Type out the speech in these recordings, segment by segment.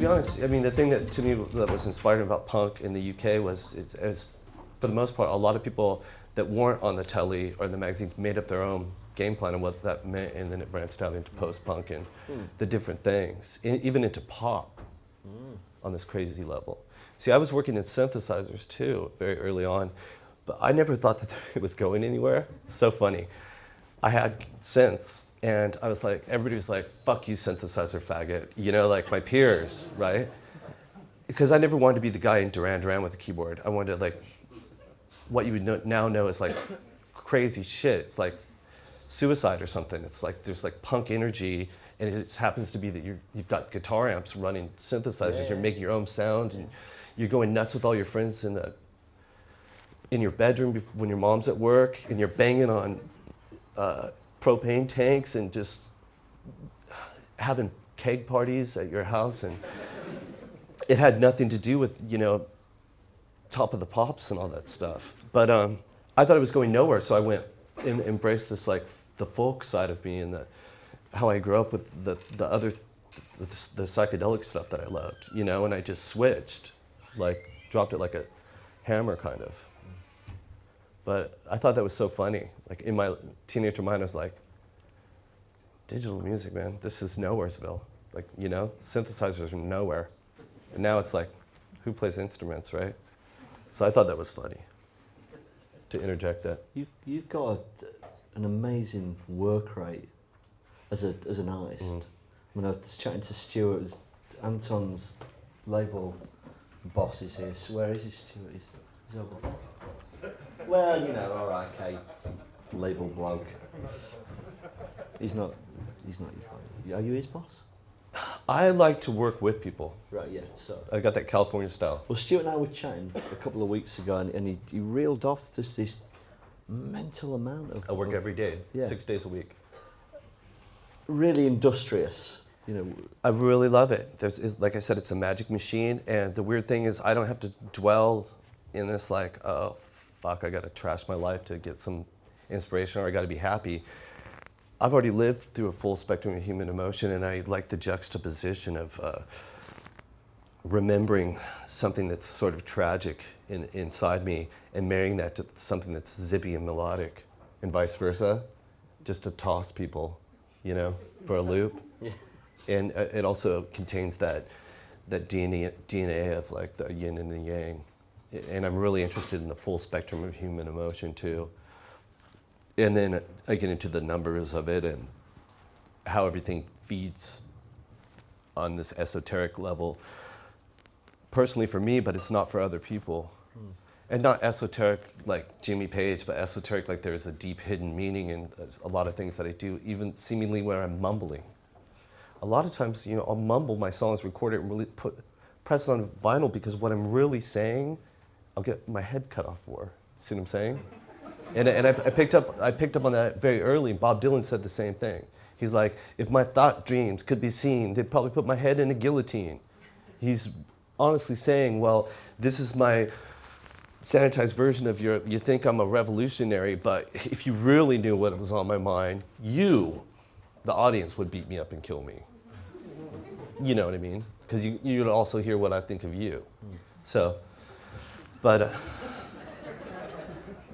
be honest, I mean, the thing that to me that was inspiring about punk in the UK was, it's for the most part, a lot of people that weren't on the telly or the magazines made up their own game plan of what that meant, and then it branched out into post-punk and the different things, even into pop on this crazy level. See, I was working in synthesizers too, very early on, but I never thought that it was going anywhere. It's so funny. I had synths, and I was like, everybody was like, fuck you, synthesizer faggot, you know, like my peers, right? Because I never wanted to be the guy in Duran Duran with a keyboard. I wanted to, like, what you would now know is like crazy shit. It's like Suicide or something. It's like there's like punk energy, and it just happens to be that you've got guitar amps running synthesizers. You're making your own sound, and you're going nuts with all your friends in your bedroom when your mom's at work, and you're banging on propane tanks and just having keg parties at your house. And it had nothing to do with, you know, Top of the Pops and all that stuff. But I thought it was going nowhere, so I went and embraced this, like, the folk side of me, and how I grew up with the psychedelic stuff that I loved, you know, and I just switched, like, dropped it like a hammer, kind of. But I thought that was so funny. Like, in my teenager mind, I was like, digital music, man, this is Nowheresville. Like, you know, synthesizers are nowhere. And now it's like, who plays instruments, right? So I thought that was funny, to interject that. You've got an amazing work rate as an artist. When I was chatting to Stuart, Anton's label boss is here. So where is he, Stuart? He's over there. Well, you know, all right, okay, label bloke. He's not your father. Are you his boss? I like to work with people. Right, yeah, so. I got that California style. Well, Stuart and I were chatting a couple of weeks ago, and he reeled off this mental amount of... I work every day, 6 days a week. Really industrious, you know. I really love it. Like I said, it's a magic machine, and the weird thing is I don't have to dwell in this, like, oh, fuck, I gotta trash my life to get some inspiration, or I gotta be happy. I've already lived through a full spectrum of human emotion, and I like the juxtaposition of remembering something that's sort of tragic inside me and marrying that to something that's zippy and melodic, and vice versa, just to toss people, you know, for a loop. Yeah. And it also contains that DNA of, like, the yin and the yang. And I'm really interested in the full spectrum of human emotion too. And then I get into the numbers of it and how everything feeds on this esoteric level. Personally for me, but it's not for other people. And not esoteric like Jimmy Page, but esoteric like there's a deep hidden meaning in a lot of things that I do, even seemingly where I'm mumbling. A lot of times, you know, I'll mumble my songs, record it, and really press it on vinyl, because what I'm really saying, I'll get my head cut off for. See what I'm saying? And I picked up on that very early. Bob Dylan said the same thing. He's like, if my thought dreams could be seen, they'd probably put my head in a guillotine. He's honestly saying, well, this is my sanitized version of you think I'm a revolutionary, but if you really knew what was on my mind, you, the audience, would beat me up and kill me. You know what I mean? Because you'd also hear what I think of you. So, but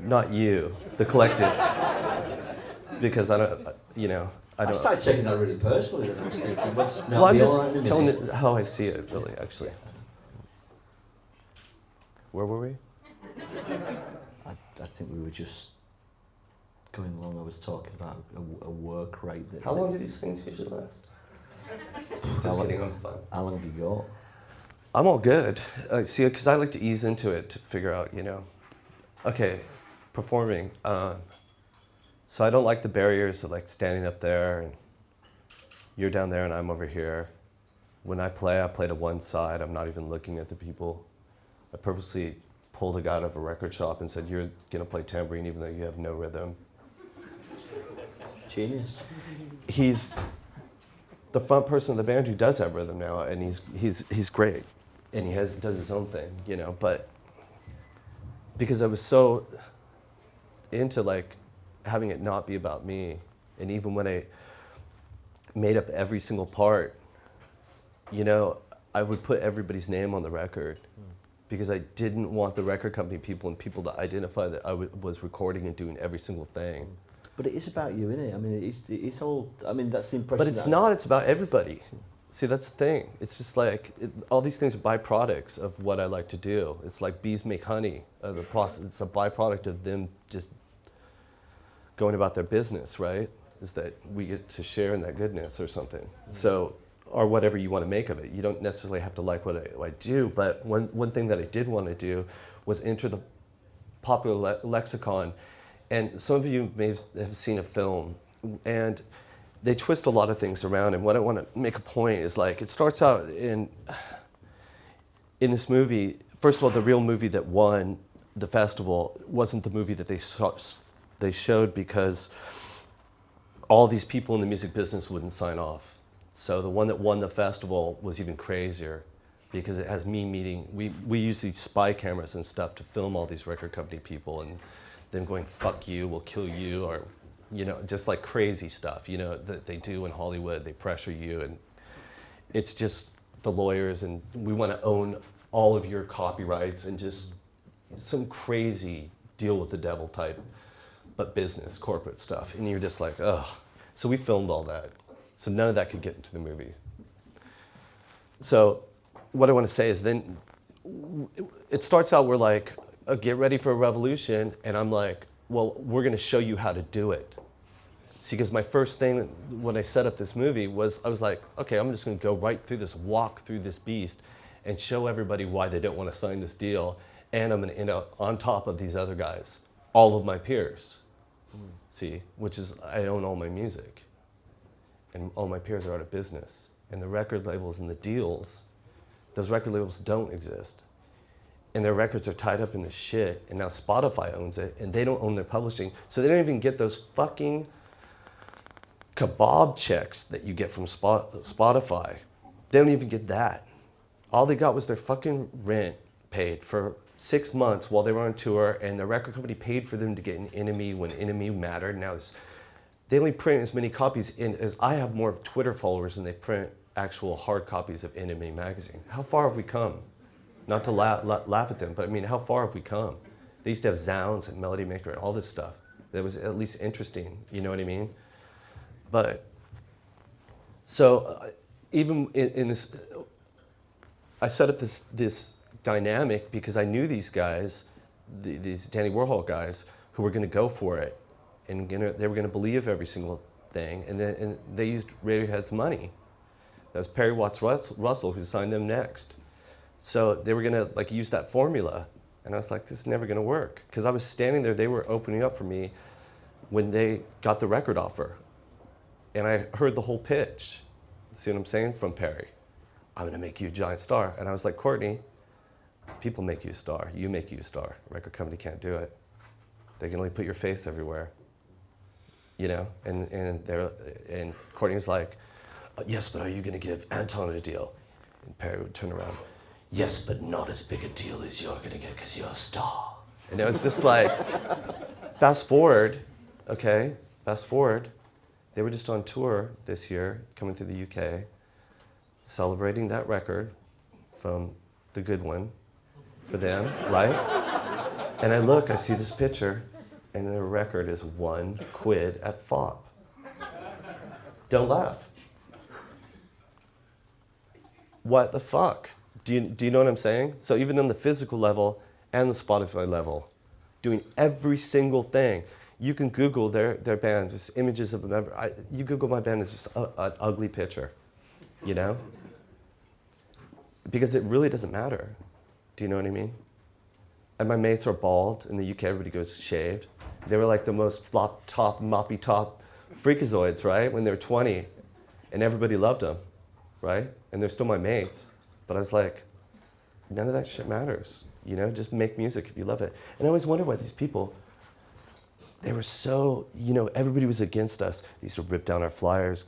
not you, the collective, because I don't, you know, I don't. I started taking that really personally. That I was thinking, well, I'm just telling it how I see it, really, actually. Where were we? I think we were just going along. I was talking about a work rate. How long do these things usually last? Just kidding, I'm fun. How long have you got? I'm all good. See, because I like to ease into it to figure out, you know, okay, performing. So I don't like the barriers of, like, standing up there and you're down there and I'm over here. When I play to one side. I'm not even looking at the people. I purposely pulled a guy out of a record shop and said, you're gonna play tambourine even though you have no rhythm. Genius. He's the front person of the band who does have rhythm now, and he's great, and he does his own thing, you know. But because I was so into, like, having it not be about me, and even when I made up every single part, you know, I would put everybody's name on the record because I didn't want the record company people and people to identify that I was recording and doing every single thing. But it is about you, isn't it? I mean, it's all. I mean, that's the impression. But it's not. It's about everybody. See, that's the thing. It's just like all these things are byproducts of what I like to do. It's like bees make honey. The process. It's a byproduct of them just going about their business, right? Is that we get to share in that goodness or something. So, or whatever you want to make of it. You don't necessarily have to like what I do. But one thing that I did want to do was enter the popular lexicon. And some of you may have seen a film, and they twist a lot of things around. And what I want to make a point is, like, it starts out in this movie. First of all, the real movie that won the festival wasn't the movie that they showed because all these people in the music business wouldn't sign off. So the one that won the festival was even crazier because it has me meeting. We use these spy cameras and stuff to film all these record company people and them going, "Fuck you, we'll kill you," or, you know, just like crazy stuff, you know, that they do in Hollywood. They pressure you, and it's just the lawyers, and we want to own all of your copyrights, and just some crazy deal with the devil type, but business, corporate stuff. And you're just like, ugh. So we filmed all that. So none of that could get into the movies. So what I want to say is then it starts out, we're like, get ready for a revolution. And I'm like, well, we're going to show you how to do it. See, because my first thing when I set up this movie was, I was like, okay, I'm just going to go right through this, walk through this beast and show everybody why they don't want to sign this deal. And I'm going to end up on top of these other guys, all of my peers. See, which is, I own all my music. And all my peers are out of business. And the record labels and the deals, those record labels don't exist. And their records are tied up in this shit, and now Spotify owns it, and they don't own their publishing. So they don't even get those fucking kebab checks that you get from Spotify. They don't even get that. All they got was their fucking rent paid for 6 months while they were on tour, and the record company paid for them to get an Enemy when Enemy mattered. Now they only print as many copies as I have more Twitter followers than they print actual hard copies of Enemy magazine. How far have we come? Not to laugh at them, but I mean, how far have we come? They used to have Zounds and Melody Maker and all this stuff. That was at least interesting, you know what I mean? But, so even in this, I set up this dynamic because I knew these guys, these Danny Warhol guys, who were going to go for it, and they were going to believe every single thing, and they used Radiohead's money. That was Perry Watts Russell who signed them next. So they were going to like use that formula, and I was like, this is never going to work, because I was standing there, they were opening up for me when they got the record offer, and I heard the whole pitch. See what I'm saying? From Perry, I'm going to make you a giant star, and I was like, Courtney, people make you a star. You make you a star. Record company can't do it. They can only put your face everywhere. You know, and Courtney was like, yes, but are you going to give Anton a deal? And Perry would turn around, yes, but not as big a deal as you're going to get because you're a star. And it was just like, fast forward, they were just on tour this year, coming through the UK, celebrating that record from the good one for them, right? And I see this picture, and the record is £1 at FOP. Don't laugh. What the fuck? Do you know what I'm saying? So even on the physical level and the Spotify level, doing every single thing. You can Google their band, just images of a member. You Google my band, it's just an ugly picture, you know? Because it really doesn't matter. Do you know what I mean? And my mates are bald. In the UK, everybody goes shaved. They were like the most flop top, moppy top freakazoids, right? When they were 20, and everybody loved them, right? And they're still my mates. But I was like, none of that shit matters. You know, just make music if you love it. And I always wonder why these people, they were so, you know, everybody was against us. They used to rip down our flyers,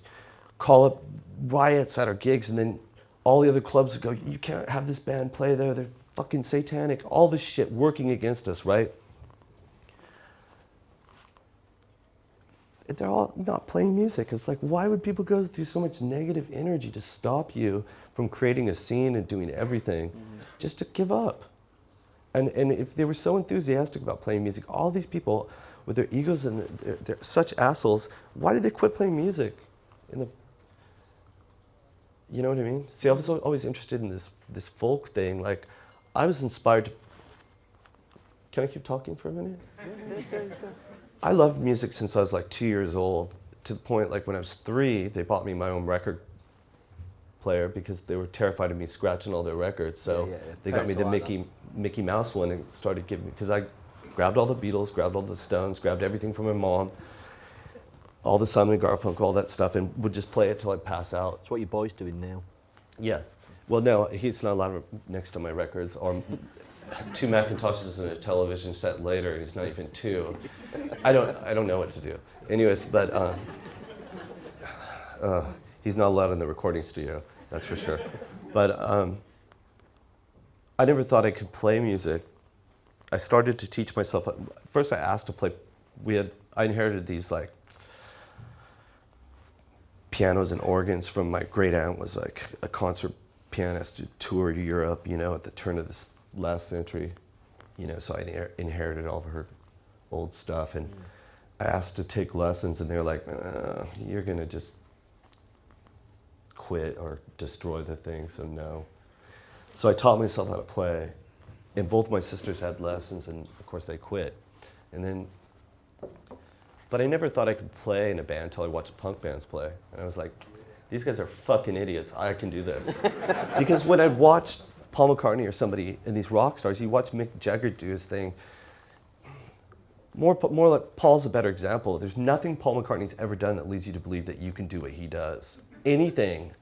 call up riots at our gigs, and then all the other clubs would go, you can't have this band play there, they're fucking satanic. All this shit working against us, right? they're all not playing music. It's like, why would people go through so much negative energy to stop you from creating a scene and doing everything just to give up? And if they were so enthusiastic about playing music, all these people with their egos and they're such assholes, why did they quit playing music? You know what I mean? See, I was always interested in this folk thing. Like, I was inspired to... Can I keep talking for a minute? I loved music since I was like 2 years old, to the point like when I was 3, they bought me my own record player because they were terrified of me scratching all their records. So they got me the Mickey Mouse one and started giving me, because I grabbed all the Beatles, grabbed all the Stones, grabbed everything from my mom, all the Simon & Garfunkel, all that stuff, and would just play it till I'd pass out. That's what your boy's doing now. Yeah. Well, no, he's not allowed next to my records, or 2 Macintoshes and a television set later, and he's not even 2. I don't know what to do. Anyways, but he's not allowed in the recording studio, that's for sure. But I never thought I could play music. I started to teach myself. First, I asked to play. I inherited these like pianos and organs from my great aunt. Was like a concert pianist who toured Europe, you know, at the turn of this last century, you know. So I inherited all of her old stuff, and I asked to take lessons, and they're like, "You're gonna just quit or destroy the thing." So no. So I taught myself how to play, and both my sisters had lessons, and of course they quit. And then, but I never thought I could play in a band until I watched punk bands play, and I was like, these guys are fucking idiots. I can do this. Because when I watched Paul McCartney or somebody and these rock stars, you watch Mick Jagger do his thing. More like Paul's a better example. There's nothing Paul McCartney's ever done that leads you to believe that you can do what he does. Anything.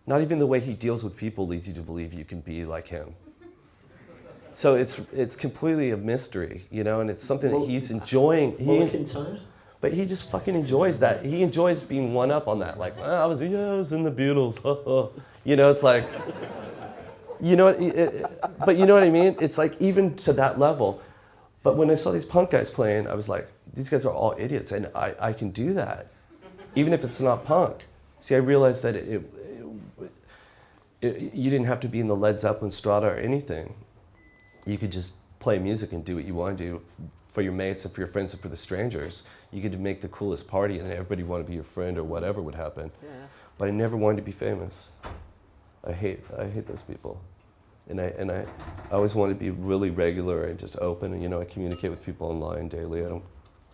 Not even the way he deals with people leads you to believe you can be like him. So it's completely a mystery, you know, and it's something that he's enjoying. But he just fucking enjoys that. He enjoys being one up on that. Like, I was in the Beatles. You know, it's like, you know, but you know what I mean? It's like even to that level. But when I saw these punk guys playing, I was like, these guys are all idiots, and I can do that, even if it's not punk. See, I realized that you didn't have to be in the Led Zeppelin strata or anything. You could just play music and do what you want to do for your mates and for your friends and for the strangers. You could make the coolest party, and then everybody wanted to be your friend or whatever would happen. Yeah. But I never wanted to be famous. I hate those people. And I always wanted to be really regular and just open, and, you know, I communicate with people online daily.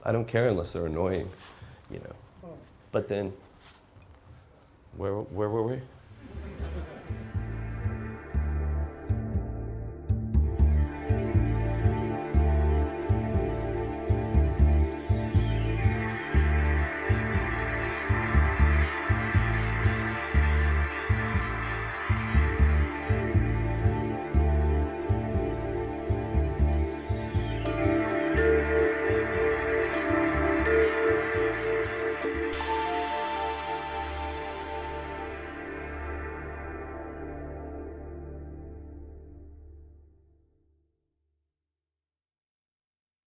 I don't care unless they're annoying, you know. But then, where were we?